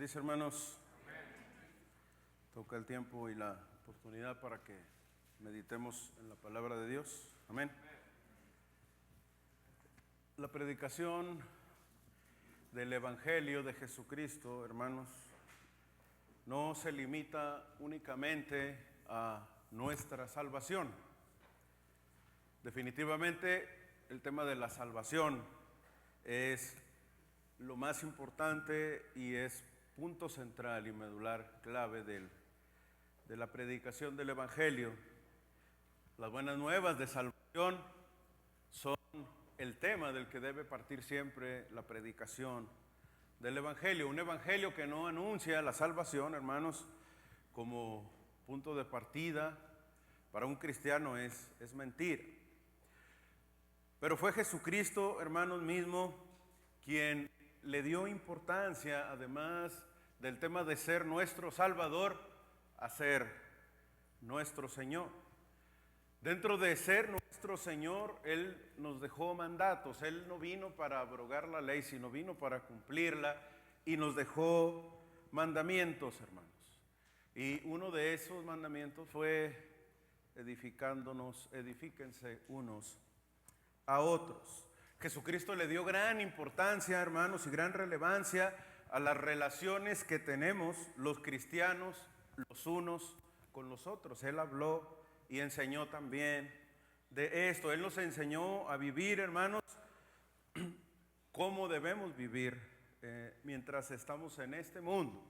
bendice, hermanos. Toca el tiempo y la oportunidad para que meditemos en la palabra de Dios. Amén. La predicación del Evangelio de Jesucristo, hermanos, no se limita únicamente a nuestra salvación. Definitivamente el tema de la salvación es lo más importante y es punto central y medular clave de la predicación del Evangelio. Las buenas nuevas de salvación son el tema del que debe partir siempre la predicación del Evangelio. Un Evangelio que no anuncia la salvación, hermanos, como punto de partida para un cristiano es mentira. Pero fue Jesucristo, hermanos, mismo quien le dio importancia, además del tema de ser nuestro Salvador, a ser nuestro Señor. Dentro de ser nuestro Señor, Él nos dejó mandatos. Él no vino para abrogar la ley, sino vino para cumplirla y nos dejó mandamientos, hermanos. Y uno de esos mandamientos fue edifíquense unos a otros. Jesucristo le dio gran importancia, hermanos, y gran relevancia a las relaciones que tenemos los cristianos los unos con los otros. Él habló y enseñó también de esto. Él nos enseñó a vivir, hermanos, cómo debemos vivir mientras estamos en este mundo,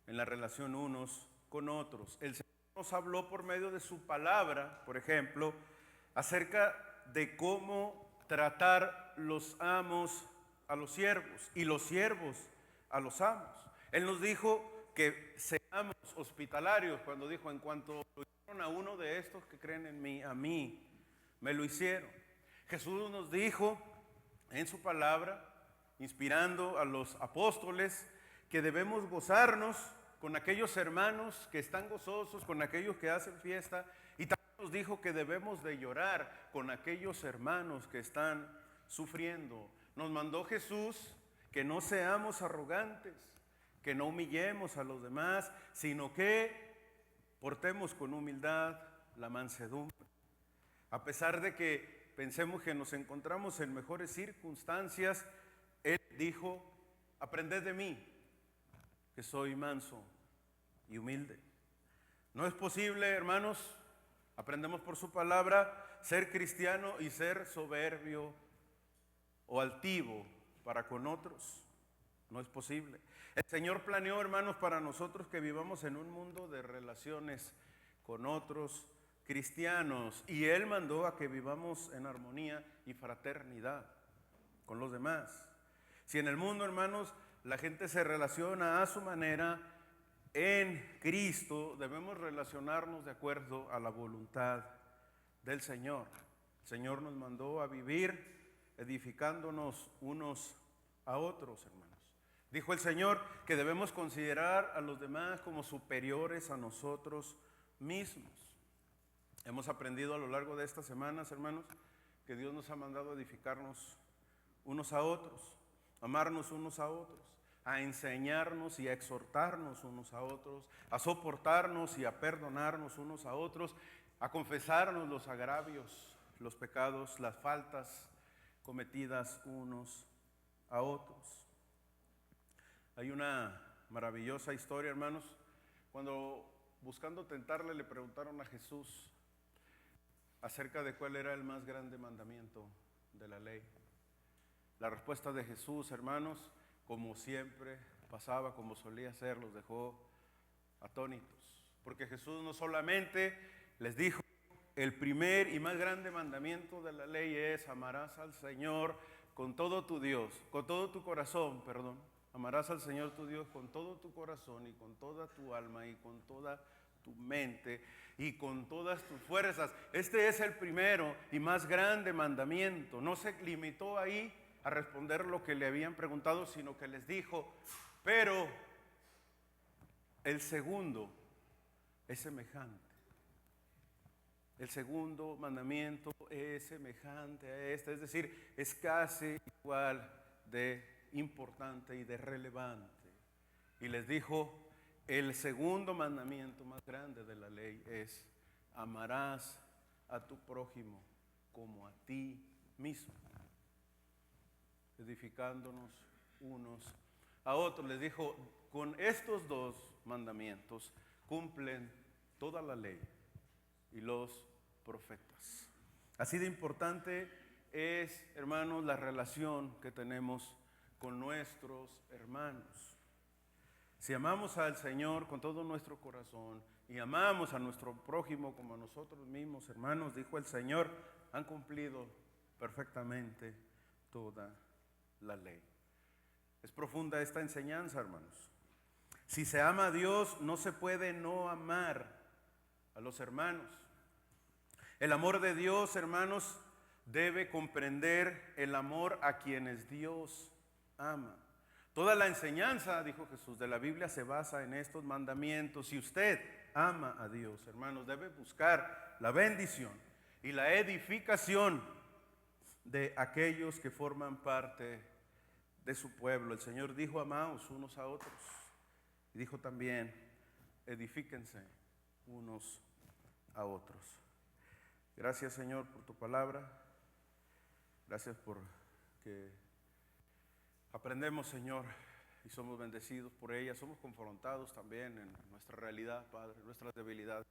en la relación unos con otros. El Señor nos habló por medio de su palabra, por ejemplo, acerca de cómo tratar los amos a los siervos y los siervos a los amos. Él nos dijo que seamos hospitalarios cuando dijo: en cuanto lo hicieron a uno de estos que creen en mí, a mí me lo hicieron. Jesús nos dijo en su palabra, inspirando a los apóstoles, que debemos gozarnos con aquellos hermanos que están gozosos, con aquellos que hacen fiesta, y también nos dijo que debemos de llorar con aquellos hermanos que están sufriendo. Nos mandó Jesús que no seamos arrogantes, que no humillemos a los demás, sino que portemos con humildad la mansedumbre. A pesar de que pensemos que nos encontramos en mejores circunstancias, Él dijo: aprended de mí, que soy manso y humilde. No es posible, hermanos, aprendemos por su palabra, ser cristiano y ser soberbio o altivo para con otros. No es posible. El Señor planeó, hermanos, para nosotros que vivamos en un mundo de relaciones con otros cristianos, y Él mandó a que vivamos en armonía y fraternidad con los demás. Si en el mundo, hermanos, la gente se relaciona a su manera, en Cristo debemos relacionarnos de acuerdo a la voluntad del Señor. El Señor nos mandó a vivir edificándonos unos a otros, hermanos. Dijo el Señor que debemos considerar a los demás como superiores a nosotros mismos. Hemos aprendido a lo largo de estas semanas, hermanos, que Dios nos ha mandado a edificarnos unos a otros, amarnos unos a otros, a enseñarnos y a exhortarnos unos a otros, a soportarnos y a perdonarnos unos a otros, a confesarnos los agravios, los pecados, las faltas cometidas unos a otros. Hay una maravillosa historia, hermanos, cuando buscando tentarle le preguntaron a Jesús acerca de cuál era el más grande mandamiento de la ley. La respuesta de Jesús, hermanos, como siempre pasaba, como solía ser, los dejó atónitos. Porque Jesús no solamente les dijo: el primer y más grande mandamiento de la ley es: amarás al Señor con todo tu Dios, con todo tu corazón, perdón. Amarás al Señor tu Dios con todo tu corazón y con toda tu alma y con toda tu mente y con todas tus fuerzas. Este es el primero y más grande mandamiento. No se limitó ahí a responder lo que le habían preguntado, sino que les dijo: pero el segundo es semejante. El segundo mandamiento es semejante a este, es decir, es casi igual de importante y de relevante. y les dijo, el segundo mandamiento más grande de la ley es, amarás a tu prójimo como a ti mismo, edificándonos unos a otros. Les dijo, con estos dos mandamientos cumplen toda la ley y los profetas. Así de importante es, hermanos, la relación que tenemos con nuestros hermanos. Si amamos al Señor con todo nuestro corazón y amamos a nuestro prójimo como a nosotros mismos, hermanos, dijo el Señor, han cumplido perfectamente toda la ley. Es profunda esta enseñanza, hermanos. Si se ama a Dios, no se puede no amar a los hermanos. El amor de Dios, hermanos, debe comprender el amor a quienes Dios ama. Toda la enseñanza, dijo Jesús, de la Biblia se basa en estos mandamientos. Si usted ama a Dios, hermanos, debe buscar la bendición y la edificación de aquellos que forman parte de su pueblo. El Señor dijo, amaos unos a otros. Y dijo también, edifíquense unos a otros. Gracias, Señor, por tu palabra. Gracias por que aprendemos, Señor, y somos bendecidos por ella. Somos confrontados también en nuestra realidad, Padre, nuestras debilidades.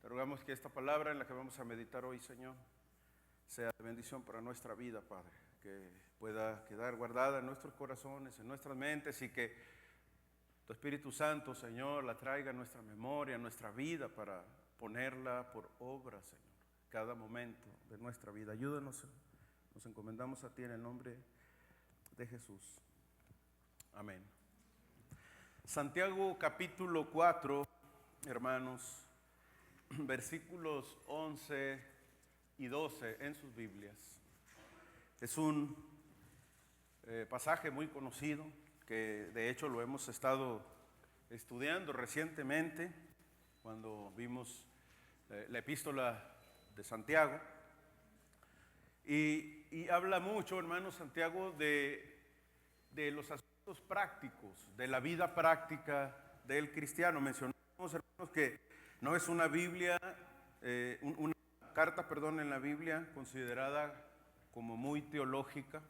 Te rogamos que esta palabra en la que vamos a meditar hoy, Señor, sea de bendición para nuestra vida, Padre, que pueda quedar guardada en nuestros corazones, en nuestras mentes, y que tu Espíritu Santo, Señor, la traiga a nuestra memoria, a nuestra vida, para ponerla por obra, Señor, cada momento de nuestra vida. Ayúdanos, nos encomendamos a ti en el nombre de Jesús. Amén. Santiago capítulo 4, hermanos, versículos 11 y 12 en sus Biblias. Es un pasaje muy conocido que de hecho lo hemos estado estudiando recientemente cuando vimos la epístola de Santiago. Y habla mucho, hermanos, Santiago de los aspectos prácticos, de la vida práctica del cristiano. Mencionamos, hermanos, que no es una Biblia, una carta, en la Biblia considerada como muy teológica,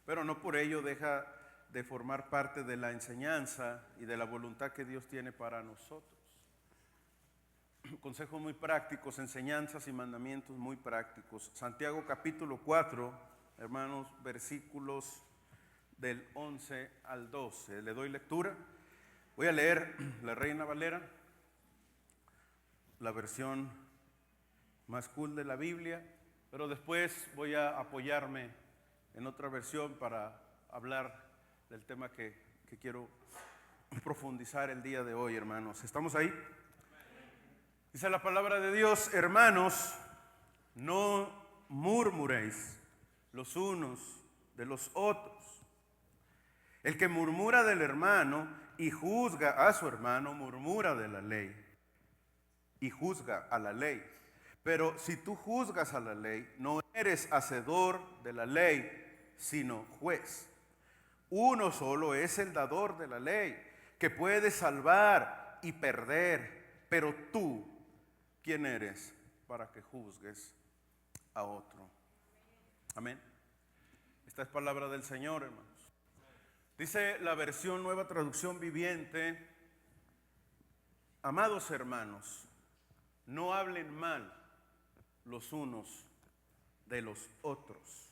pero no por ello deja de formar parte de la enseñanza y de la voluntad que Dios tiene para nosotros. Consejos muy prácticos, enseñanzas y mandamientos muy prácticos. Santiago capítulo 4, hermanos, versículos del 11 al 12. Le doy lectura. Voy a leer la Reina Valera, la versión más cool de la Biblia, pero después voy a apoyarme en otra versión para hablar del tema que quiero profundizar el día de hoy, hermanos. ¿Estamos ahí? Dice la palabra de Dios, hermanos, no murmuréis los unos de los otros. El que murmura del hermano y juzga a su hermano, murmura de la ley y juzga a la ley. Pero si tú juzgas a la ley, no eres hacedor de la ley, sino juez. Uno solo es el dador de la ley, que puede salvar y perder. Pero tú, ¿quién eres para que juzgues a otro? Amén. Esta es palabra del Señor, hermanos. Dice la versión Nueva Traducción Viviente: amados hermanos, no hablen mal los unos de los otros.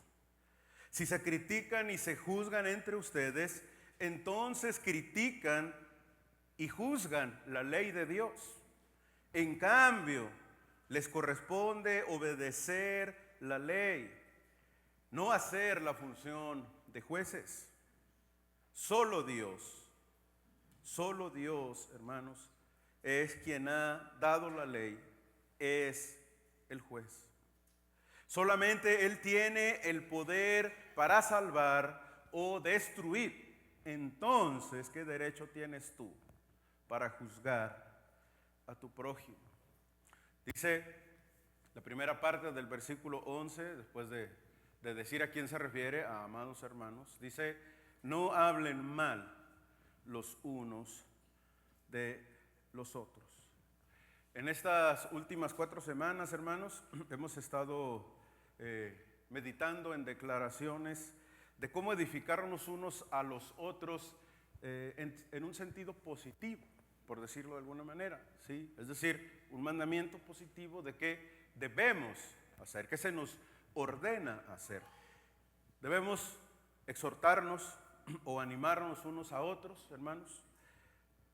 Si se critican y se juzgan entre ustedes, entonces critican y juzgan la ley de Dios. En cambio, les corresponde obedecer la ley, no hacer la función de jueces. Solo Dios, hermanos, es quien ha dado la ley, es el juez. Solamente Él tiene el poder para salvar o destruir. Entonces, ¿qué derecho tienes tú para juzgar a tu prójimo? Dice la primera parte del versículo 11, después de decir a quién se refiere, a amados hermanos, dice: no hablen mal los unos de los otros. En estas últimas 4 semanas, hermanos, hemos estado meditando en declaraciones de cómo edificarnos unos a los otros en un sentido positivo, por decirlo de alguna manera, ¿sí? Es decir, un mandamiento positivo de qué debemos hacer, qué se nos ordena hacer. Debemos exhortarnos o animarnos unos a otros, hermanos.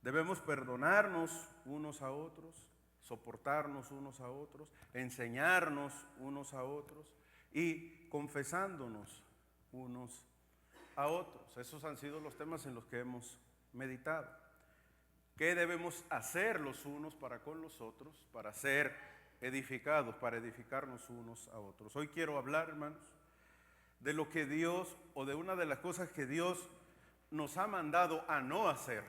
Debemos perdonarnos unos a otros, soportarnos unos a otros, enseñarnos unos a otros y confesándonos unos a otros. Esos han sido los temas en los que hemos meditado. ¿Qué debemos hacer los unos para con los otros para ser edificados, para edificarnos unos a otros? Hoy quiero hablar, hermanos, de lo que Dios, o de una de las cosas que Dios nos ha mandado a no hacer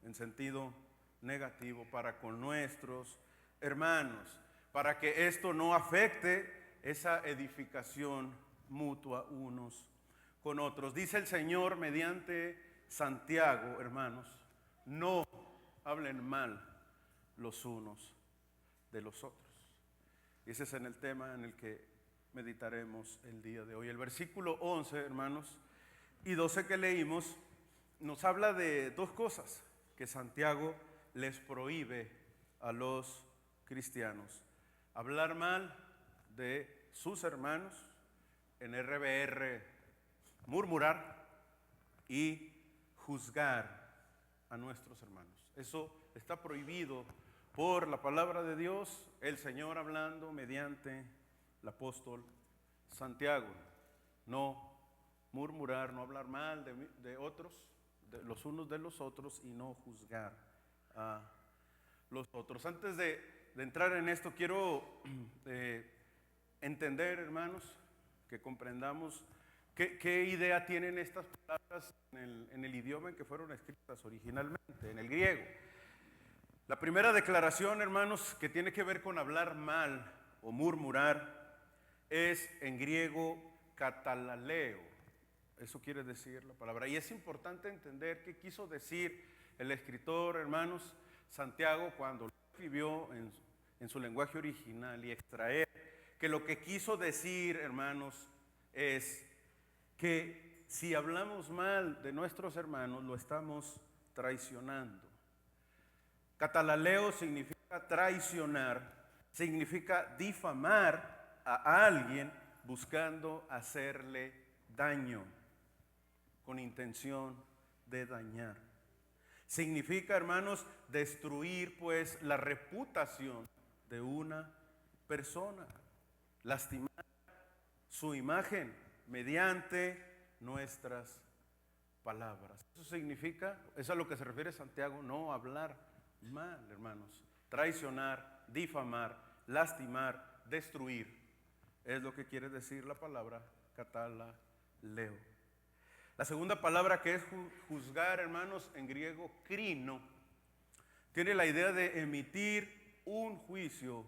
en sentido negativo para con nuestros hermanos, para que esto no afecte esa edificación mutua unos con otros. Dice el Señor mediante Santiago, hermanos, no hablen mal los unos de los otros. Y ese es en el tema en el que meditaremos el día de hoy. El versículo 11, hermanos, y 12 que leímos, nos habla de 2 cosas que Santiago les prohíbe a los cristianos: hablar mal de sus hermanos, en RBR, murmurar, y juzgar a nuestros hermanos. Eso está prohibido por la palabra de Dios, el Señor hablando mediante el apóstol Santiago. No murmurar, no hablar mal de otros, de los unos de los otros, y no juzgar a los otros. Antes de entrar en esto, quiero entender, hermanos, que comprendamos qué idea tienen estas palabras en el idioma en que fueron escritas originalmente, en el griego. La primera declaración, hermanos, que tiene que ver con hablar mal o murmurar, es en griego katalaleo. Eso quiere decir la palabra. Y es importante entender qué quiso decir el escritor, hermanos, Santiago, cuando lo escribió en su lenguaje original, y extraer que lo que quiso decir, hermanos, es que si hablamos mal de nuestros hermanos, lo estamos traicionando. Katalaleo significa traicionar, significa difamar a alguien buscando hacerle daño, con intención de dañar. Significa, hermanos, destruir pues la reputación de una persona, lastimar su imagen mediante nuestras palabras. Eso significa, eso es a lo que se refiere Santiago, no hablar mal, hermanos. Traicionar, difamar, lastimar, destruir. Es lo que quiere decir la palabra katalaleo. La segunda palabra, que es juzgar, hermanos, en griego krino, tiene la idea de emitir un juicio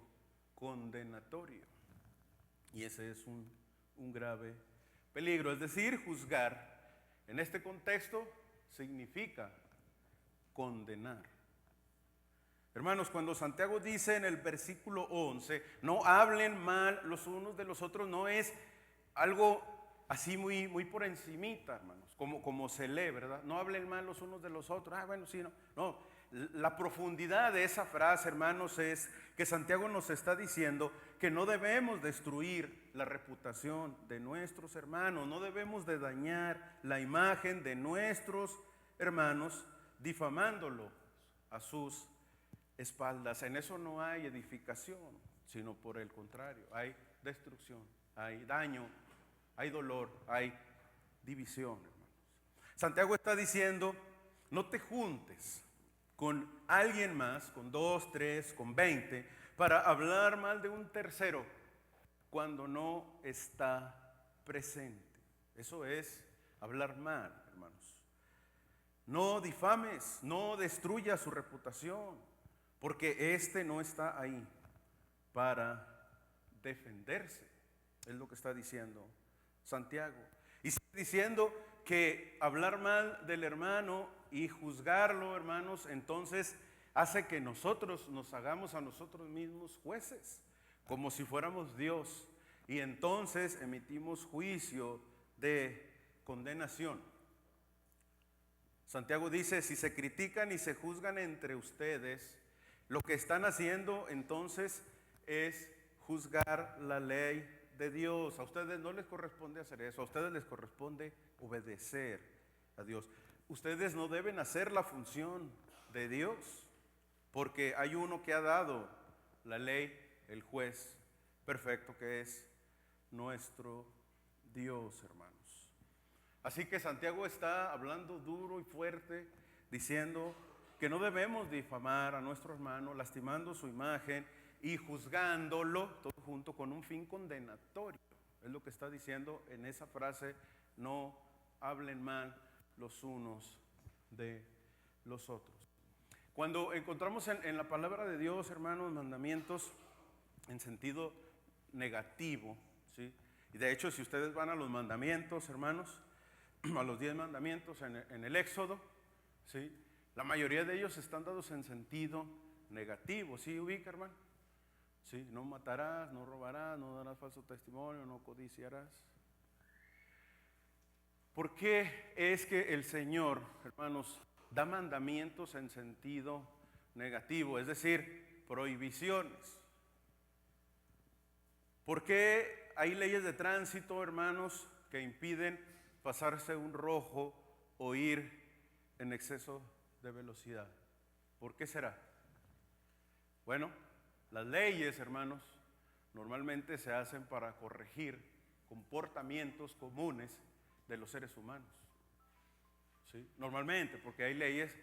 condenatorio. Y ese es un grave peligro. Es decir, juzgar en este contexto significa condenar. Hermanos, cuando Santiago dice en el versículo 11, no hablen mal los unos de los otros, no es algo así muy por encimita, hermanos, como se lee, ¿verdad? No hablen mal los unos de los otros. Bueno, sí, no. No, la profundidad de esa frase, hermanos, es que Santiago nos está diciendo que no debemos destruir la reputación de nuestros hermanos, no debemos de dañar la imagen de nuestros hermanos difamándolos a sus espaldas. En eso no hay edificación, sino por el contrario, hay destrucción, hay daño, hay dolor, hay división, hermanos. Santiago está diciendo, no te juntes con alguien más, con 2, 3, con 20, para hablar mal de un tercero cuando no está presente. Eso es hablar mal, hermanos. No difames, no destruyas su reputación, porque éste no está ahí para defenderse. Es lo que está diciendo Santiago. Y sigue diciendo que hablar mal del hermano y juzgarlo, hermanos, entonces hace que nosotros nos hagamos a nosotros mismos jueces, como si fuéramos Dios, y entonces emitimos juicio de condenación. Santiago dice, si se critican y se juzgan entre ustedes, lo que están haciendo entonces es juzgar la ley de Dios. A ustedes no les corresponde hacer eso, a ustedes les corresponde obedecer a Dios. Ustedes no deben hacer la función de Dios, porque hay uno que ha dado la ley, el juez perfecto, que es nuestro Dios, hermanos. Así que Santiago está hablando duro y fuerte, diciendo que no debemos difamar a nuestro hermano, lastimando su imagen y juzgándolo, todo junto con un fin condenatorio. Es lo que está diciendo en esa frase, no hablen mal los unos de los otros. Cuando encontramos en la palabra de Dios, hermanos, mandamientos en sentido negativo, ¿sí? Y de hecho, si ustedes van a los mandamientos, hermanos, a los 10 mandamientos en el Éxodo, ¿sí? La mayoría de ellos están dados en sentido negativo, ¿sí ubica, hermano? ¿Sí? No matarás, no robarás, no darás falso testimonio, no codiciarás. ¿Por qué es que el Señor, hermanos, da mandamientos en sentido negativo, es decir, prohibiciones? ¿Por qué hay leyes de tránsito, hermanos, que impiden pasarse un rojo o ir en exceso de velocidad? ¿Por qué será? Bueno, las leyes, hermanos, normalmente se hacen para corregir comportamientos comunes de los seres humanos. ¿Sí? Normalmente, porque hay leyes,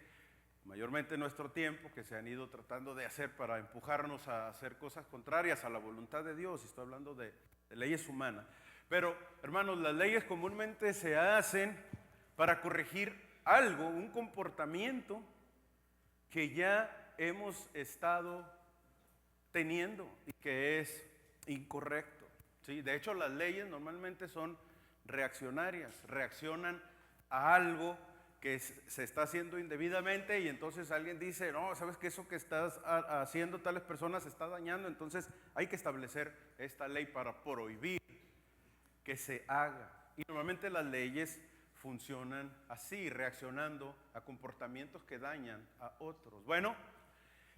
mayormente en nuestro tiempo, que se han ido tratando de hacer para empujarnos a hacer cosas contrarias a la voluntad de Dios. Y estoy hablando de leyes humanas. Pero, hermanos, las leyes comúnmente se hacen para corregir algo, un comportamiento que ya hemos estado teniendo y que es incorrecto. ¿Sí? De hecho, las leyes normalmente son reaccionarias, reaccionan a algo que se está haciendo indebidamente y entonces alguien dice, no, sabes que eso que estás haciendo tales personas está dañando, entonces hay que establecer esta ley para prohibir que se haga. Y normalmente las leyes funcionan así, reaccionando a comportamientos que dañan a otros. Bueno,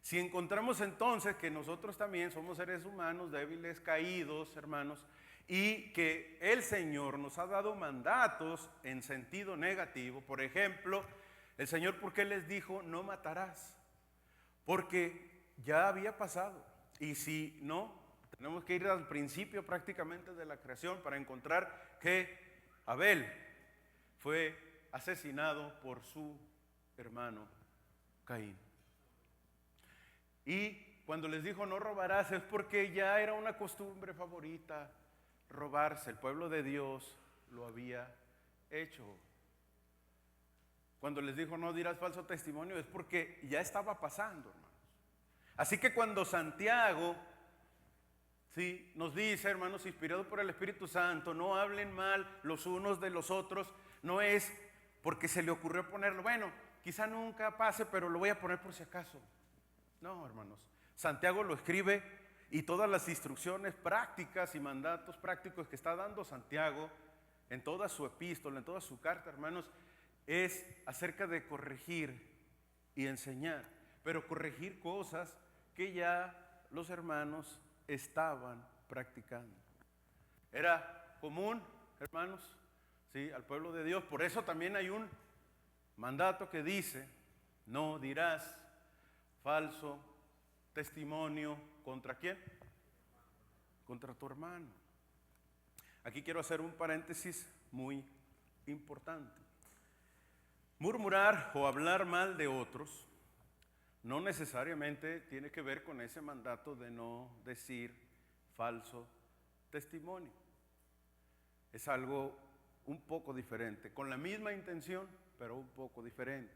si encontramos entonces que nosotros también somos seres humanos débiles, caídos, hermanos, y que el Señor nos ha dado mandatos en sentido negativo. Por ejemplo, el Señor, ¿por qué les dijo no matarás? Porque ya había pasado. Y si no, tenemos que ir al principio prácticamente de la creación para encontrar que Abel fue asesinado por su hermano Caín. Y cuando les dijo no robarás es porque ya era una costumbre favorita robarse. El pueblo de Dios lo había hecho. Cuando les dijo no dirás falso testimonio es porque ya estaba pasando, hermanos. Así que cuando Santiago, sí, nos dice, hermanos, inspirado por el Espíritu Santo, no hablen mal los unos de los otros, no es porque se le ocurrió ponerlo, bueno, quizá nunca pase, pero lo voy a poner por si acaso. No, hermanos, Santiago lo escribe y todas las instrucciones prácticas y mandatos prácticos que está dando Santiago en toda su epístola, en toda su carta, hermanos, es acerca de corregir y enseñar, pero corregir cosas que ya los hermanos estaban practicando. Era común, hermanos, ¿sí? Al pueblo de Dios. Por eso también hay un mandato que dice, no dirás falso testimonio ¿contra quién? Contra tu hermano. Aquí quiero hacer un paréntesis muy importante. Murmurar o hablar mal de otros no necesariamente tiene que ver con ese mandato de no decir falso testimonio. Es algo un poco diferente, con la misma intención, pero un poco diferente.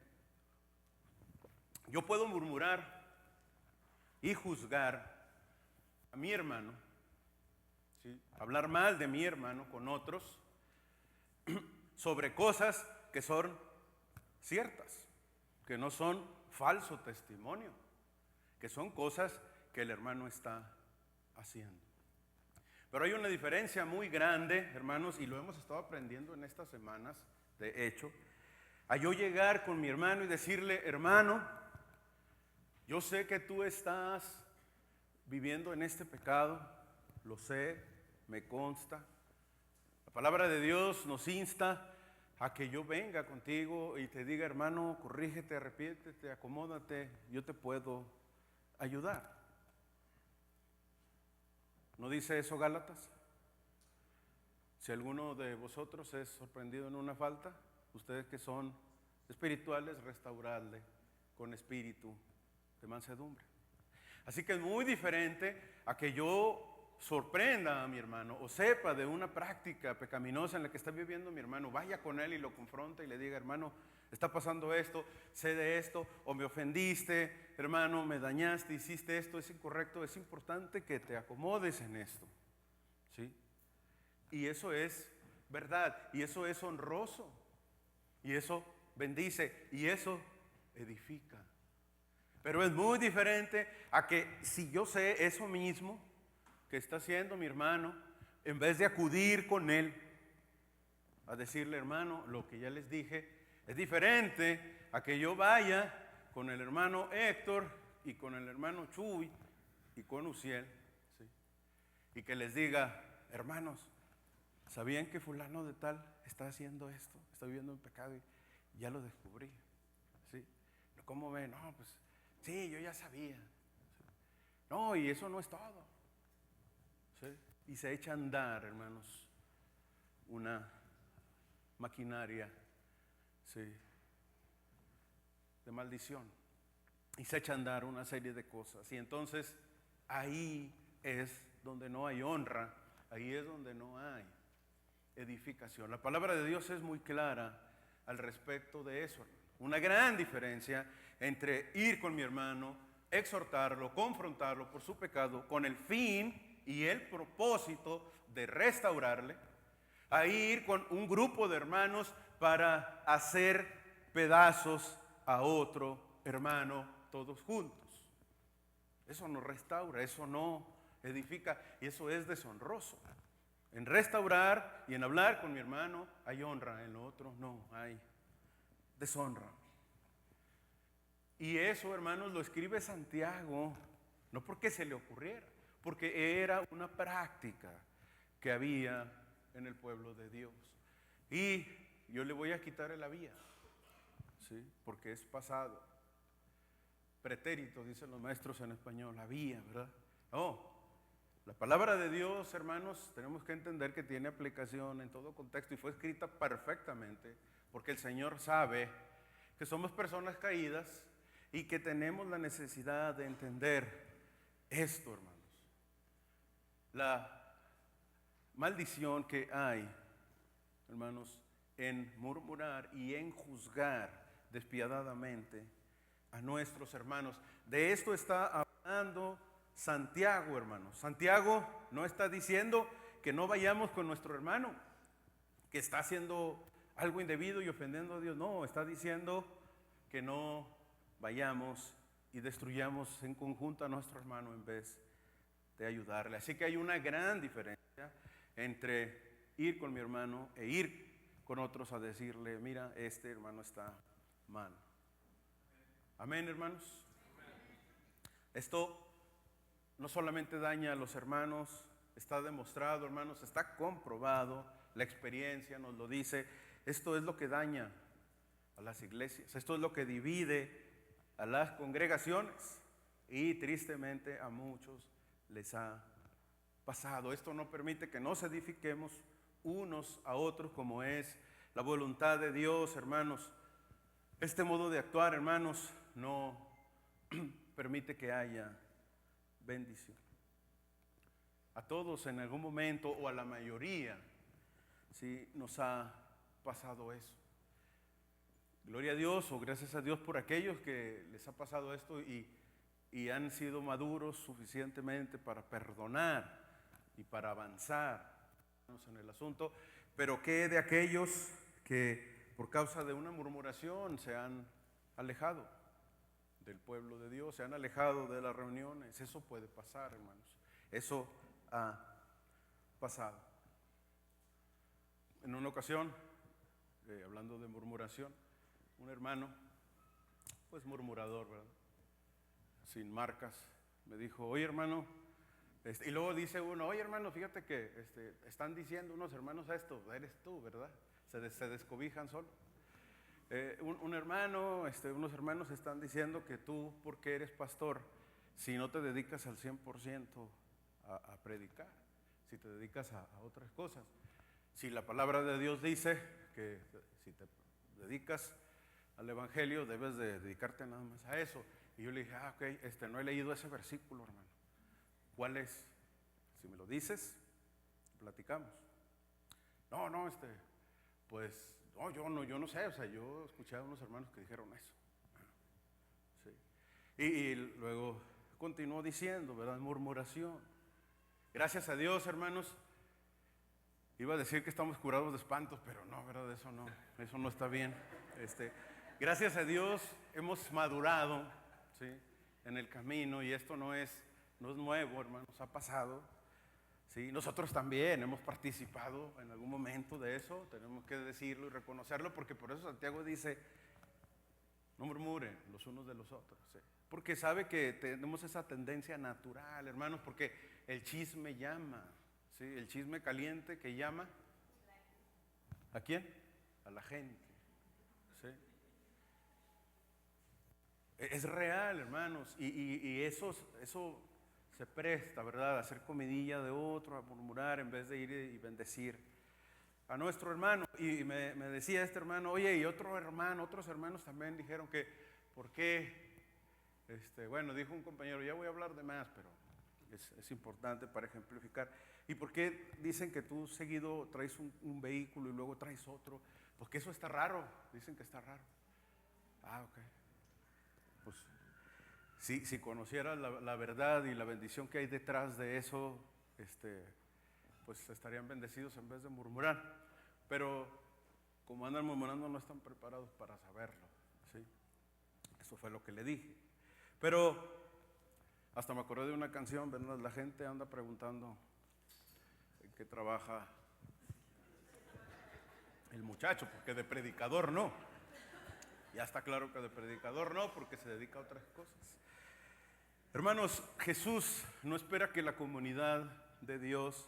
Yo puedo murmurar y juzgar a mi hermano, ¿sí? Hablar mal de mi hermano con otros, sobre cosas que son ciertas, que no son falso testimonio, que son cosas que el hermano está haciendo. Pero hay una diferencia muy grande, hermanos, y lo hemos estado aprendiendo en estas semanas, de hecho, a yo llegar con mi hermano y decirle: hermano, yo sé que tú estás viviendo en este pecado, lo sé, me consta. La palabra de Dios nos insta a que yo venga contigo y te diga: hermano, corrígete, arrepiéntete, acomódate, yo te puedo ayudar. ¿No dice eso Gálatas? Si alguno de vosotros es sorprendido en una falta, ustedes que son espirituales, restauradle con espíritu de mansedumbre. Así que es muy diferente a que yo sorprenda a mi hermano o sepa de una práctica pecaminosa en la que está viviendo mi hermano, vaya con él y lo confronta y le diga: hermano, está pasando esto, sé de esto, o me ofendiste, hermano, me dañaste, hiciste esto, es incorrecto. Es importante que te acomodes en esto, ¿sí? Y eso es verdad, y eso es honroso, y eso bendice, y eso edifica. Pero es muy diferente a que si yo sé eso mismo que está haciendo mi hermano, en vez de acudir con él a decirle: hermano, lo que ya les dije, es diferente a que yo vaya con el hermano Héctor y con el hermano Chuy y con Uciel, ¿sí? Y que les diga: hermanos, ¿sabían que fulano de tal está haciendo esto? Está viviendo en pecado y ya lo descubrí, ¿sí? ¿Cómo ven? No, pues sí, yo ya sabía. No, y eso no es todo, ¿sí? Y se echa a andar, hermanos, una maquinaria, ¿sí?, de maldición. Y se echa a andar una serie de cosas. Y entonces ahí es donde no hay honra, ahí es donde no hay edificación. La palabra de Dios es muy clara al respecto de eso. Una gran diferencia entre ir con mi hermano, exhortarlo, confrontarlo por su pecado con el fin y el propósito de restaurarle, a ir con un grupo de hermanos para hacer pedazos a otro hermano todos juntos. Eso no restaura, eso no edifica, y eso es deshonroso. En restaurar y en hablar con mi hermano hay honra, en lo otro no hay deshonra. Y eso, hermanos, lo escribe Santiago, no porque se le ocurriera, porque era una práctica que había en el pueblo de Dios. Y yo le voy a quitar el había, ¿sí?, porque es pasado. Pretérito, dicen los maestros en español, había, ¿verdad? Oh, la palabra de Dios, hermanos, tenemos que entender que tiene aplicación en todo contexto y fue escrita perfectamente porque el Señor sabe que somos personas caídas y que tenemos la necesidad de entender esto, hermanos. La maldición que hay, hermanos, en murmurar y en juzgar despiadadamente a nuestros hermanos. De esto está hablando Santiago, hermanos. Santiago no está diciendo que no vayamos con nuestro hermano que está haciendo algo indebido y ofendiendo a Dios. No, está diciendo que no vayamos y destruyamos en conjunto a nuestro hermano en vez de ayudarle. Así que hay una gran diferencia entre ir con mi hermano e ir con otros a decirle: mira, este hermano está mal. Amén, hermanos. Esto no solamente daña a los hermanos, está demostrado, hermanos, está comprobado, la experiencia nos lo dice. Esto es lo que daña a las iglesias, esto es lo que divide a las congregaciones y tristemente a muchos les ha pasado. Esto no permite que nos edifiquemos unos a otros como es la voluntad de Dios, hermanos. Este modo de actuar, hermanos, no permite que haya bendición. A todos en algún momento o a la mayoría, sí, nos ha pasado eso. Gloria a Dios o gracias a Dios por aquellos que les ha pasado esto y han sido maduros suficientemente para perdonar y para avanzar en el asunto. Pero ¿qué de aquellos que por causa de una murmuración se han alejado del pueblo de Dios, se han alejado de las reuniones. Eso puede pasar, hermanos. Eso ha pasado. En una ocasión, hablando de murmuración, un hermano, pues murmurador, ¿verdad? Sin marcas, me dijo, oye hermano, y luego dice uno, oye hermano, fíjate que están diciendo unos hermanos esto, eres tú, ¿verdad? Se descobijan solo. Un hermano, unos hermanos están diciendo que tú, porque eres pastor, si no te dedicas al 100% a predicar, si te dedicas a otras cosas. Si la palabra de Dios dice que si te dedicas al evangelio debes de dedicarte nada más a eso. Y yo le dije, ok, no he leído ese versículo, hermano. ¿Cuál es? Si me lo dices, platicamos. No, pues, no, yo no sé, o sea, yo escuché a unos hermanos que dijeron eso. Sí. Y luego continuó diciendo, ¿verdad? Murmuración. Gracias a Dios, hermanos. Iba a decir que estamos curados de espantos, pero no, ¿verdad? Eso no está bien. Gracias a Dios hemos madurado, ¿sí?, en el camino, y esto no es nuevo, hermanos, ha pasado. ¿Sí? Nosotros también hemos participado en algún momento de eso, tenemos que decirlo y reconocerlo, porque por eso Santiago dice, no murmuren los unos de los otros. ¿Sí? Porque sabe que tenemos esa tendencia natural, hermanos, porque el chisme llama, ¿sí? El chisme caliente que llama, ¿a quién? A la gente. ¿Sí? Es real, hermanos, y eso se presta, ¿verdad?, a hacer comidilla de otro, a murmurar en vez de ir y bendecir a nuestro hermano. Y me decía este hermano, oye, y otros hermanos también dijeron que, ¿por qué? Bueno, dijo un compañero, ya voy a hablar de más, pero es importante para ejemplificar. ¿Y por qué dicen que tú seguido traes un vehículo y luego traes otro? Porque eso está raro, dicen que está raro. Ok. Pues si conocieras la verdad y la bendición que hay detrás de eso, pues estarían bendecidos en vez de murmurar. Pero como andan murmurando no están preparados para saberlo, ¿sí? Eso fue lo que le dije. Pero hasta me acordé de una canción, ¿verdad? La gente anda preguntando en qué trabaja el muchacho, porque de predicador no. Ya está claro que de predicador no, porque se dedica a otras cosas. Hermanos, Jesús no espera que la comunidad de Dios,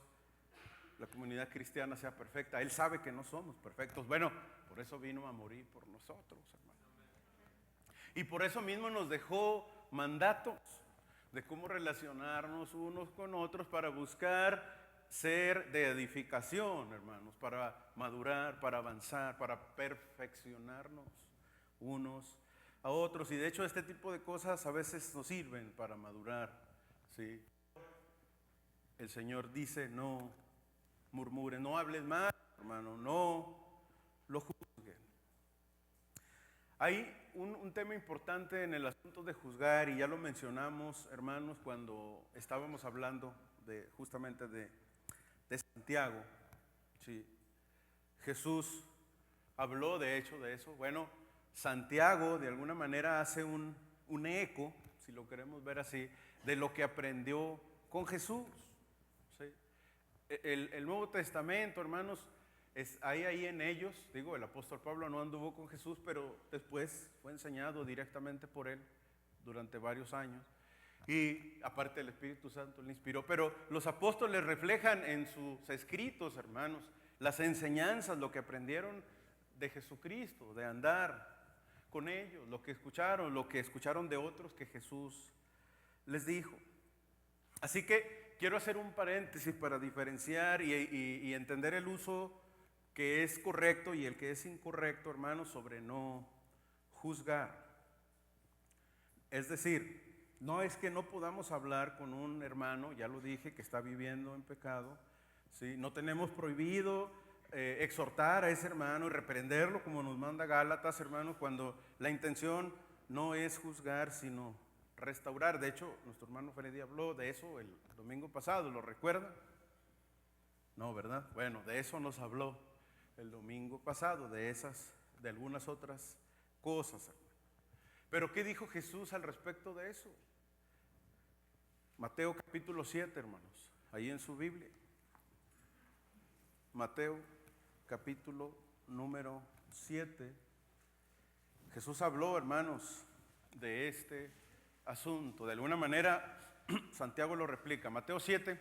la comunidad cristiana sea perfecta. Él sabe que no somos perfectos. Bueno, por eso vino a morir por nosotros, hermanos. Y por eso mismo nos dejó mandatos de cómo relacionarnos unos con otros para buscar ser de edificación, hermanos, para madurar, para avanzar, para perfeccionarnos unos a otros. Y de hecho este tipo de cosas a veces nos sirven para madurar, ¿sí? El Señor dice, no murmuren, no hablen mal, hermano, no lo juzguen. Hay un tema importante en el asunto de juzgar, y ya lo mencionamos, hermanos, cuando estábamos hablando justamente de Santiago. ¿Sí? Jesús habló de hecho de eso. Bueno, Santiago de alguna manera hace un eco, si lo queremos ver así, de lo que aprendió con Jesús. ¿Sí? El Nuevo Testamento, hermanos, hay ahí en ellos. Digo, el apóstol Pablo no anduvo con Jesús, pero después fue enseñado directamente por él durante varios años. Y aparte el Espíritu Santo le inspiró. Pero los apóstoles reflejan en sus escritos, hermanos, las enseñanzas, lo que aprendieron de Jesucristo, de andar con ellos, lo que escucharon de otros que Jesús les dijo. Así que quiero hacer un paréntesis para diferenciar y entender el uso que es correcto y el que es incorrecto, hermanos, sobre no juzgar. Es decir, no es que no podamos hablar con un hermano, ya lo dije, que está viviendo en pecado, ¿sí? No tenemos prohibido exhortar a ese hermano y reprenderlo como nos manda Gálatas, hermano, cuando la intención no es juzgar, sino restaurar. De hecho, nuestro hermano Freddy habló de eso el domingo pasado, ¿lo recuerda? No, ¿verdad? Bueno, de eso nos habló. el domingo pasado de algunas otras cosas, hermano. Pero ¿qué dijo Jesús al respecto de eso? Mateo capítulo 7, hermanos, ahí en su Biblia. Mateo capítulo número 7. Jesús habló, hermanos, de este asunto. De alguna manera, Santiago lo replica. Mateo 7,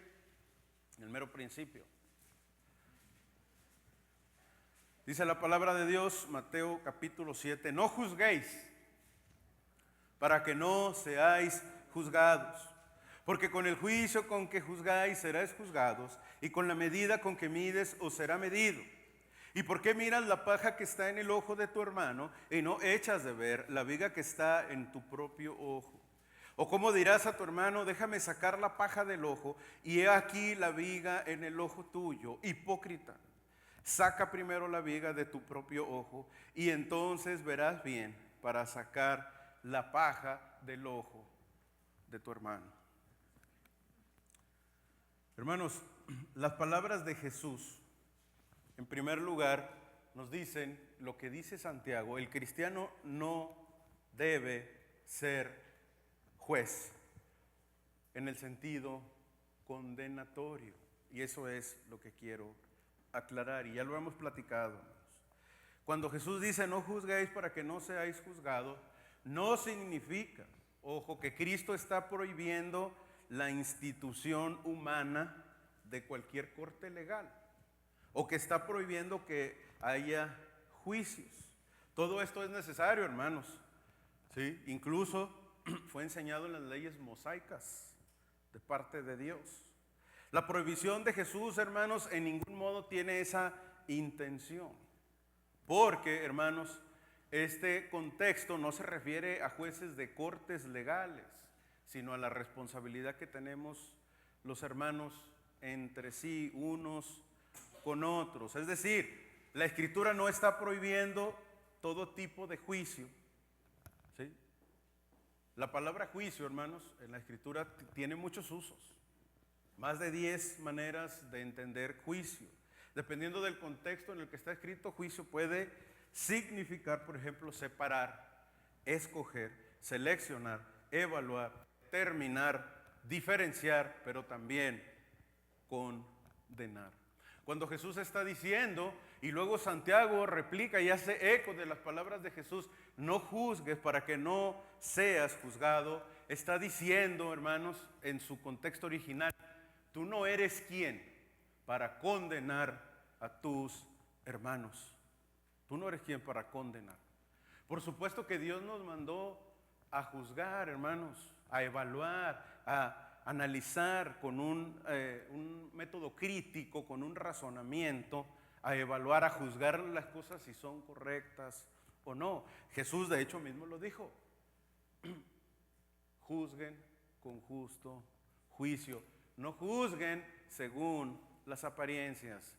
en el mero principio. Dice la palabra de Dios, Mateo capítulo 7, no juzguéis para que no seáis juzgados, porque con el juicio con que juzgáis seréis juzgados, y con la medida con que mides os será medido. ¿Y por qué miras la paja que está en el ojo de tu hermano y no echas de ver la viga que está en tu propio ojo? ¿O cómo dirás a tu hermano, déjame sacar la paja del ojo, y he aquí la viga en el ojo tuyo? Hipócrita, saca primero la viga de tu propio ojo, y entonces verás bien para sacar la paja del ojo de tu hermano. Hermanos, las palabras de Jesús, en primer lugar, nos dicen lo que dice Santiago: el cristiano no debe ser juez en el sentido condenatorio. Y eso es lo que quiero aclarar, y ya lo hemos platicado, hermanos. Cuando Jesús dice no juzguéis para que no seáis juzgados, no significa, ojo, que Cristo está prohibiendo la institución humana de cualquier corte legal, o que está prohibiendo que haya juicios. Todo esto es necesario, hermanos, ¿sí? Incluso fue enseñado en las leyes mosaicas de parte de Dios. La prohibición de Jesús, hermanos, en ningún modo tiene esa intención, porque, hermanos, este contexto no se refiere a jueces de cortes legales, sino a la responsabilidad que tenemos los hermanos entre sí, unos con otros. Es decir, la Escritura no está prohibiendo todo tipo de juicio, ¿sí? La palabra juicio, hermanos, en la Escritura tiene muchos usos. Más de 10 maneras de entender juicio. Dependiendo del contexto en el que está escrito, juicio puede significar, por ejemplo, separar, escoger, seleccionar, evaluar, determinar, diferenciar, pero también condenar. Cuando Jesús está diciendo, y luego Santiago replica y hace eco de las palabras de Jesús, no juzgues para que no seas juzgado, está diciendo, hermanos, en su contexto original, tú no eres quien para condenar a tus hermanos. Tú no eres quien para condenar. Por supuesto que Dios nos mandó a juzgar, hermanos, a evaluar, a analizar con un método crítico, con un razonamiento, a evaluar, a juzgar las cosas si son correctas o no. Jesús de hecho mismo lo dijo. Juzguen con justo juicio. No juzguen según las apariencias.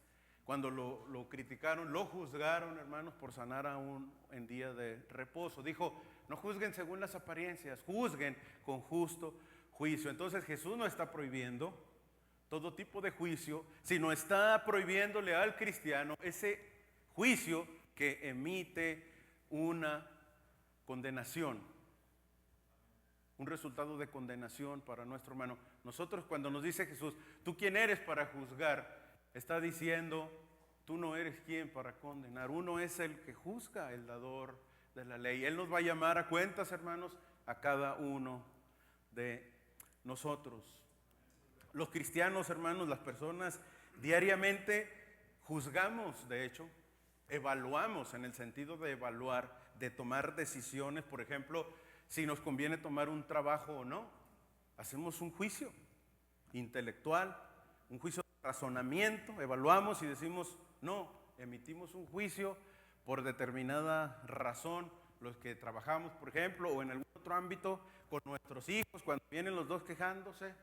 Cuando lo criticaron, lo juzgaron, hermanos, por sanar aún en día de reposo. Dijo, no juzguen según las apariencias, juzguen con justo juicio. Entonces Jesús no está prohibiendo todo tipo de juicio, sino está prohibiéndole al cristiano ese juicio que emite una condenación, un resultado de condenación para nuestro hermano. Nosotros, cuando nos dice Jesús, ¿tú quién eres para juzgar?, está diciendo, tú no eres quien para condenar. Uno es el que juzga, el dador de la ley. Él nos va a llamar a cuentas, hermanos, a cada uno de nosotros. Los cristianos, hermanos, las personas diariamente juzgamos, de hecho, evaluamos en el sentido de evaluar, de tomar decisiones. Por ejemplo, si nos conviene tomar un trabajo o no. Hacemos un juicio intelectual, un juicio de razonamiento, evaluamos y decimos no, emitimos un juicio por determinada razón. Los que trabajamos, por ejemplo, o en algún otro ámbito con nuestros hijos, cuando vienen los dos quejándose,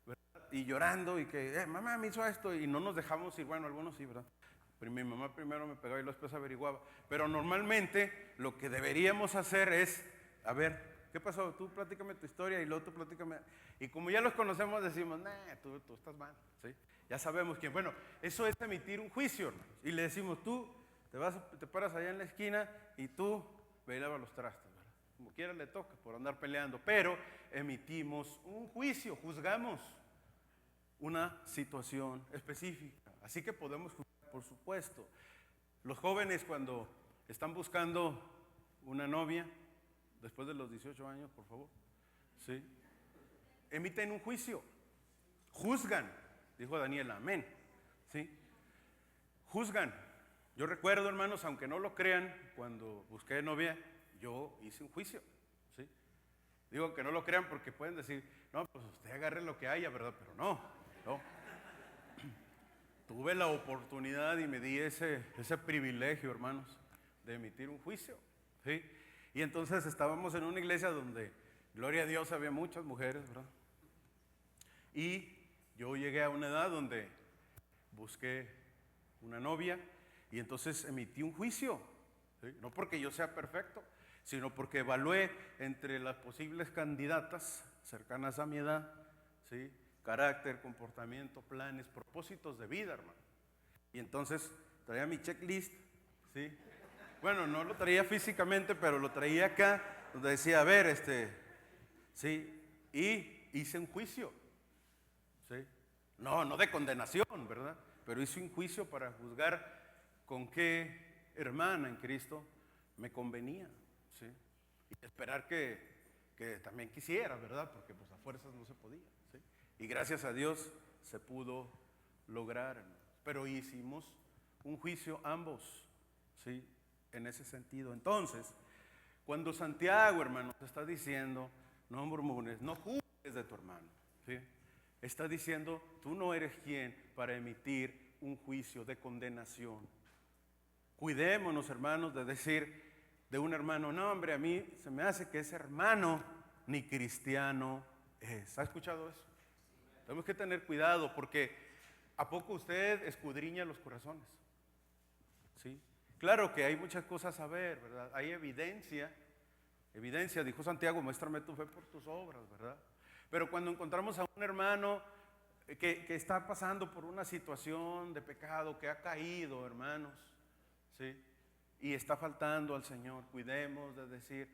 ¿verdad?, y llorando y que mamá me hizo esto, y no nos dejamos ir. Bueno, algunos sí, ¿verdad? Pero mi mamá primero me pegaba y después averiguaba. Pero normalmente lo que deberíamos hacer es, a ver, ¿qué pasó? Tú platícame tu historia y luego tú platícame. Y como ya los conocemos decimos, tú estás mal, ¿sí? Ya sabemos quién. Bueno, eso es emitir un juicio, hermanos. Y le decimos, tú te paras allá en la esquina y tú ve y lava los trastes, ¿verdad? Como quiera le toca por andar peleando. Pero emitimos un juicio, juzgamos una situación específica. Así que podemos juzgar, por supuesto. Los jóvenes cuando están buscando una novia, después de los 18 años, por favor, ¿sí? Emiten un juicio, juzgan, dijo Daniela, amén, ¿sí? Juzgan. Yo recuerdo, hermanos, aunque no lo crean, cuando busqué novia, yo hice un juicio, ¿sí? Digo que no lo crean porque pueden decir, no, pues usted agarre lo que haya, ¿verdad? Pero no. Tuve la oportunidad y me di ese privilegio, hermanos, de emitir un juicio, ¿sí? Y entonces estábamos en una iglesia donde, gloria a Dios, había muchas mujeres, ¿verdad? Y yo llegué a una edad donde busqué una novia y entonces emití un juicio, ¿sí? No porque yo sea perfecto, sino porque evalué entre las posibles candidatas cercanas a mi edad, ¿sí? Carácter, comportamiento, planes, propósitos de vida, hermano. Y entonces traía mi checklist, ¿sí? Bueno, no lo traía físicamente, pero lo traía acá, donde decía, a ver, ¿sí? Y hice un juicio, ¿sí? No de condenación, ¿verdad? Pero hice un juicio para juzgar con qué hermana en Cristo me convenía, ¿sí? Y esperar que también quisiera, ¿verdad? Porque pues a fuerzas no se podía, ¿sí? Y gracias a Dios se pudo lograr, hermanos. Pero hicimos un juicio ambos, ¿sí? En ese sentido. Entonces, cuando Santiago, hermanos, está diciendo, no murmures, no juzgues de tu hermano, ¿sí? Está diciendo, tú no eres quien para emitir un juicio de condenación. Cuidémonos, hermanos, de decir de un hermano, no, hombre, a mí se me hace que ese hermano ni cristiano es. ¿Ha escuchado eso? Tenemos que tener cuidado porque ¿a poco usted escudriña los corazones? ¿Sí? Claro que hay muchas cosas a ver, ¿verdad? Hay evidencia, dijo Santiago, muéstrame tu fe por tus obras, ¿verdad? Pero cuando encontramos a un hermano que está pasando por una situación de pecado, que ha caído, hermanos, ¿sí? Y está faltando al Señor, cuidemos de decir,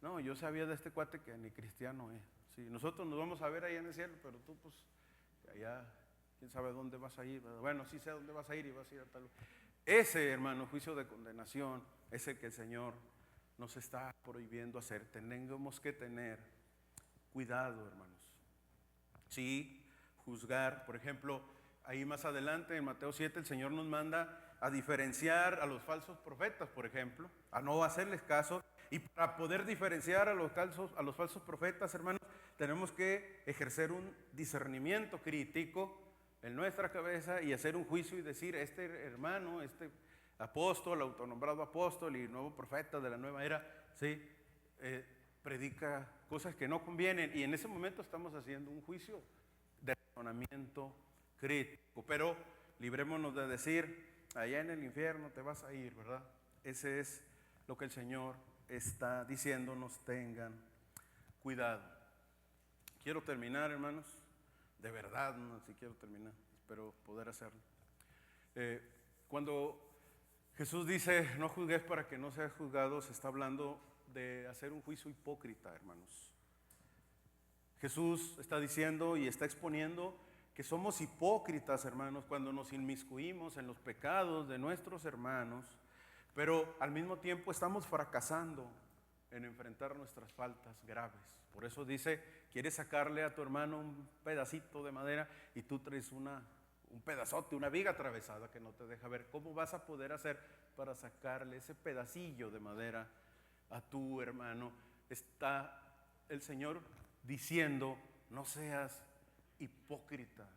no, yo sabía de este cuate que ni cristiano es. Sí, nosotros nos vamos a ver ahí en el cielo, pero tú pues allá, quién sabe dónde vas a ir, ¿verdad? Bueno, sí sé dónde vas a ir y vas a ir a tal lugar. Ese, hermano, juicio de condenación es el que el Señor nos está prohibiendo hacer. Tenemos que tener cuidado, hermanos. Sí, juzgar, por ejemplo, ahí más adelante en Mateo 7 el Señor nos manda a diferenciar a los falsos profetas, por ejemplo, a no hacerles caso. Y para poder diferenciar a los falsos profetas, hermanos, tenemos que ejercer un discernimiento crítico en nuestra cabeza y hacer un juicio y decir, este hermano, este apóstol, autonombrado apóstol y nuevo profeta de la nueva era, ¿sí? Predica cosas que no convienen y en ese momento estamos haciendo un juicio de razonamiento crítico, pero librémonos de decir, allá en el infierno te vas a ir, ¿verdad? Ese es lo que el Señor está diciéndonos, tengan cuidado. Quiero terminar, hermanos, de verdad, no, si quiero terminar, espero poder hacerlo. Cuando Jesús dice, no juzgues para que no seas juzgado, se está hablando de hacer un juicio hipócrita, hermanos. Jesús está diciendo y está exponiendo que somos hipócritas, hermanos, cuando nos inmiscuimos en los pecados de nuestros hermanos, pero al mismo tiempo estamos fracasando en enfrentar nuestras faltas graves. Por eso dice, quieres sacarle a tu hermano un pedacito de madera y tú traes un pedazote, una viga atravesada que no te deja ver. ¿Cómo vas a poder hacer para sacarle ese pedacillo de madera a tu hermano? Está el Señor diciendo, no seas hipócrita.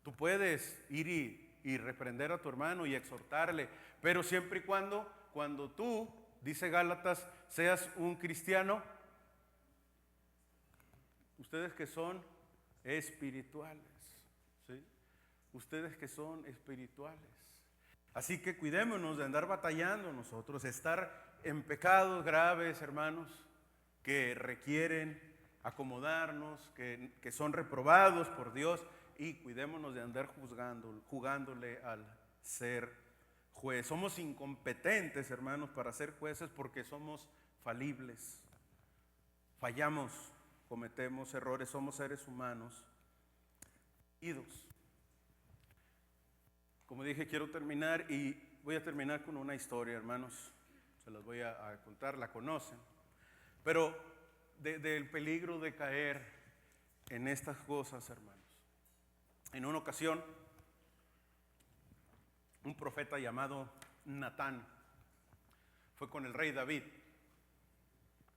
Tú puedes ir y reprender a tu hermano y exhortarle, pero siempre y cuando tú, dice Gálatas, seas un cristiano, ustedes que son espirituales, ¿sí? Ustedes que son espirituales. Así que cuidémonos de andar batallando nosotros, estar en pecados graves, hermanos, que requieren acomodarnos, que son reprobados por Dios y cuidémonos de andar jugándole al ser juez. Somos incompetentes, hermanos, para ser jueces porque somos falibles. Fallamos, cometemos errores, somos seres humanos. Como dije, quiero terminar y voy a terminar con una historia, hermanos. Se las voy a contar, la conocen. Pero del peligro de caer en estas cosas, hermanos. En una ocasión, un profeta llamado Natán fue con el rey David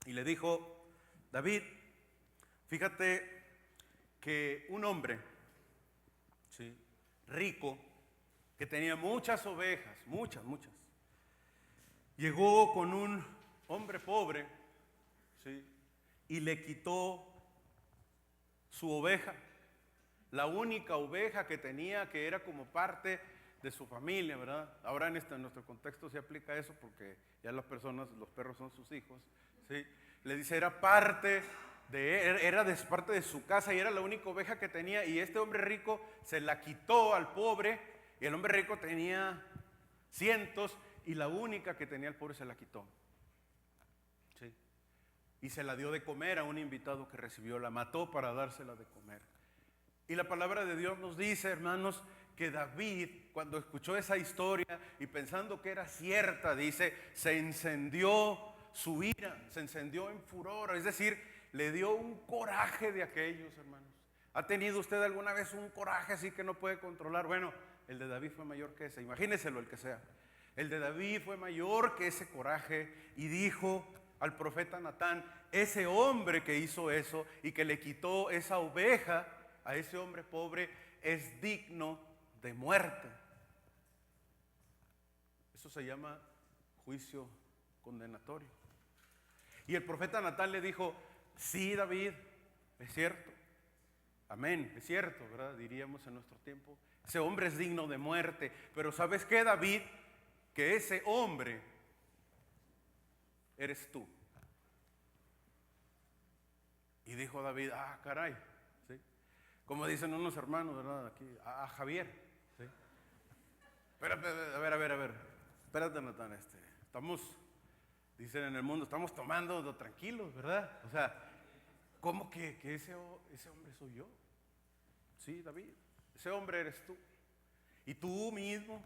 y le dijo: David, fíjate que un hombre, ¿sí?, rico, que tenía muchas ovejas, muchas, llegó con un hombre pobre, ¿sí?, y le quitó su oveja, la única oveja que tenía, que era como parte de su familia, ¿verdad? Ahora en nuestro contexto se aplica eso porque ya las personas, los perros son sus hijos, ¿sí? Le dice, era parte de su casa y era la única oveja que tenía, y este hombre rico se la quitó al pobre, y el hombre rico tenía cientos y la única que tenía el pobre se la quitó, ¿sí? Y se la dio de comer a un invitado que recibió, la mató para dársela de comer. Y la palabra de Dios nos dice, hermanos, que David, cuando escuchó esa historia y pensando que era cierta, dice, se encendió su ira, se encendió en furor, es decir, le dio un coraje de aquellos, hermanos. ¿Ha tenido usted alguna vez un coraje así que no puede controlar? Bueno, el de David fue mayor que ese, imagíneselo el que sea. El de David fue mayor que ese coraje y dijo al profeta Natán, ese hombre que hizo eso y que le quitó esa oveja a ese hombre pobre es digno de muerte. Eso se llama juicio condenatorio. Y el profeta Natán le dijo, sí, David, es cierto. Amén, es cierto, ¿verdad? Diríamos en nuestro tiempo. Ese hombre es digno de muerte. Pero ¿sabes qué, David? Que ese hombre eres tú. Y dijo David, caray, ¿sí? Como dicen unos hermanos, ¿verdad? Aquí, Javier, ¿sí? Espérate, a ver. Espérate, Natán, estamos, dicen en el mundo, estamos tomando tranquilos, ¿verdad? O sea, ¿cómo que ese hombre soy yo? Sí, David, ese hombre eres tú. Y tú mismo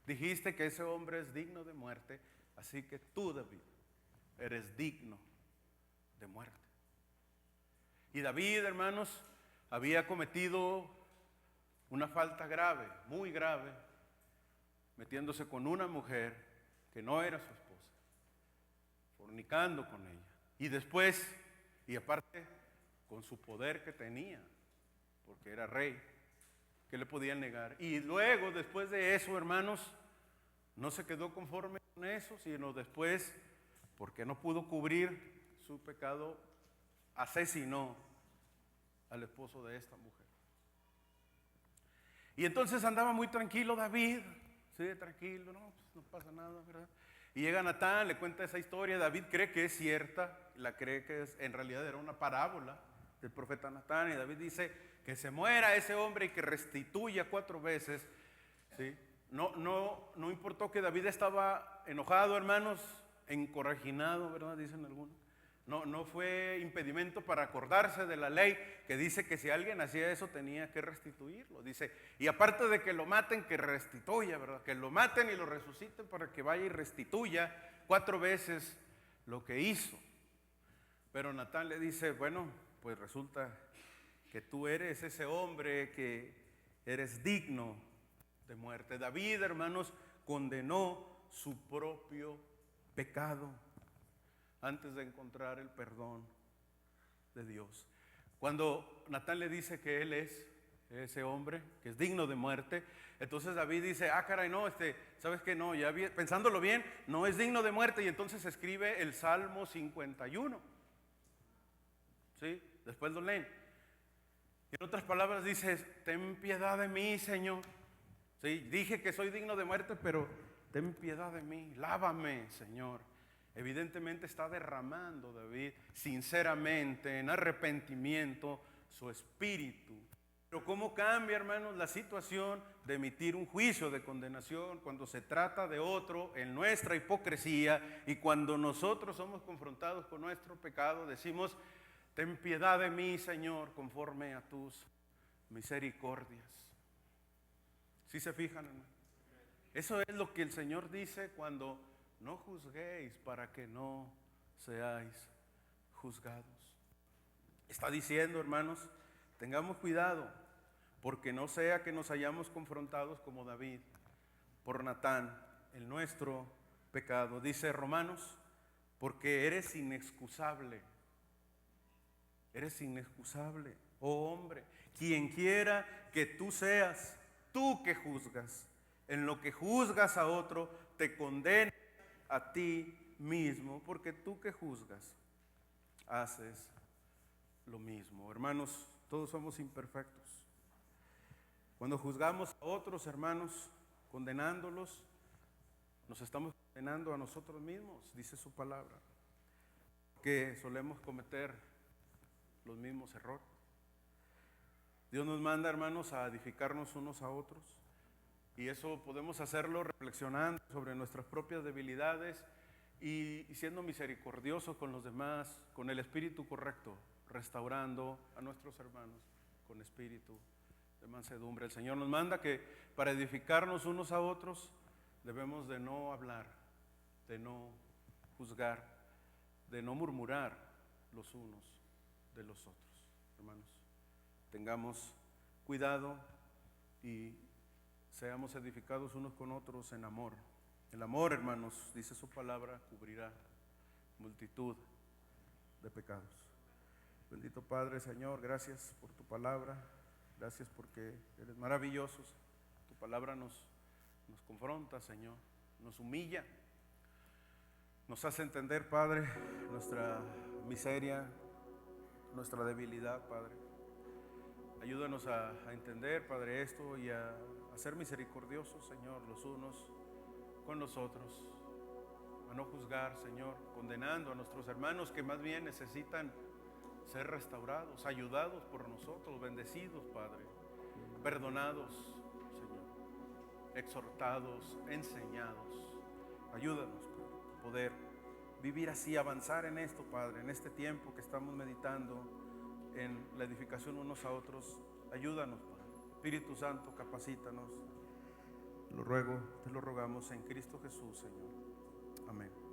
dijiste que ese hombre es digno de muerte, así que tú, David, eres digno de muerte. Y David, hermanos, había cometido una falta grave, muy grave, metiéndose con una mujer que no era su esposa, fornicando con ella. Y después, y aparte, con su poder que tenía, porque era rey, que le podían negar. Y luego, después de eso, hermanos, no se quedó conforme con eso, sino después, porque no pudo cubrir su pecado, asesinó al esposo de esta mujer. Y entonces andaba muy tranquilo David, sí, tranquilo, no pasa nada, ¿verdad? Y llega Natán, le cuenta esa historia. David cree que es cierta, la cree que en realidad era una parábola del profeta Natán, y David dice que se muera ese hombre y que restituya 4 veces, ¿sí? No importó que David estaba enojado, hermanos, encorajinado, ¿verdad? Dicen algunos. No fue impedimento para acordarse de la ley que dice que si alguien hacía eso tenía que restituirlo. Dice, y aparte de que lo maten, que restituya, ¿verdad? Que lo maten y lo resuciten para que vaya y restituya 4 veces lo que hizo. Pero Natán le dice, bueno, pues resulta que tú eres ese hombre que eres digno de muerte. David, hermanos, condenó su propio pecado antes de encontrar el perdón de Dios. Cuando Natán le dice que él es ese hombre que es digno de muerte, entonces David dice, caray, no, ¿sabes qué? No, pensándolo bien, no es digno de muerte, y entonces escribe el Salmo 51. ¿Sí? Después lo leen. Y en otras palabras dice, ten piedad de mí, Señor. ¿Sí? Dije que soy digno de muerte, pero ten piedad de mí, lávame, Señor. Evidentemente está derramando David sinceramente en arrepentimiento su espíritu Pero ¿cómo cambia, hermanos, la situación de emitir un juicio de condenación cuando se trata de otro en nuestra hipocresía y cuando nosotros somos confrontados con nuestro pecado? Decimos: ten piedad de mí, Señor, conforme a tus misericordias. ¿Sí se fijan, hermano? Eso es lo que el Señor dice cuando no juzguéis para que no seáis juzgados. Está diciendo, hermanos, tengamos cuidado, porque no sea que nos hayamos confrontados como David por Natán, en nuestro pecado. Dice Romanos: porque eres inexcusable. Eres inexcusable, oh hombre. Quien quiera que tú seas, tú que juzgas, en lo que juzgas a otro, te condenas a ti mismo, porque tú que juzgas, haces lo mismo. Hermanos, todos somos imperfectos. Cuando juzgamos a otros, hermanos, condenándolos, nos estamos condenando a nosotros mismos, dice su palabra, que solemos cometer los mismos errores. Dios nos manda, hermanos, a edificarnos unos a otros, y eso podemos hacerlo reflexionando sobre nuestras propias debilidades y siendo misericordiosos con los demás, con el espíritu correcto, restaurando a nuestros hermanos con espíritu de mansedumbre. El Señor nos manda que para edificarnos unos a otros debemos de no hablar, de no juzgar, de no murmurar los unos de los otros. Hermanos, tengamos cuidado y seamos edificados unos con otros en amor. El amor, hermanos, dice su palabra, cubrirá multitud de pecados. Bendito Padre, Señor, gracias por tu palabra. Gracias porque eres maravilloso. Tu palabra nos confronta, Señor, nos humilla, nos hace entender, Padre, nuestra miseria, nuestra debilidad, Padre. Ayúdanos a entender, Padre, esto y a ser misericordiosos, Señor, los unos con los otros, a no juzgar, Señor, condenando a nuestros hermanos que más bien necesitan ser restaurados, ayudados por nosotros, bendecidos, Padre, perdonados, Señor, exhortados, enseñados. Ayúdanos, Padre, a poder vivir así, avanzar en esto, Padre, en este tiempo que estamos meditando en la edificación unos a otros. Ayúdanos, Padre. Espíritu Santo, capacítanos. Lo ruego, te lo rogamos en Cristo Jesús, Señor. Amén.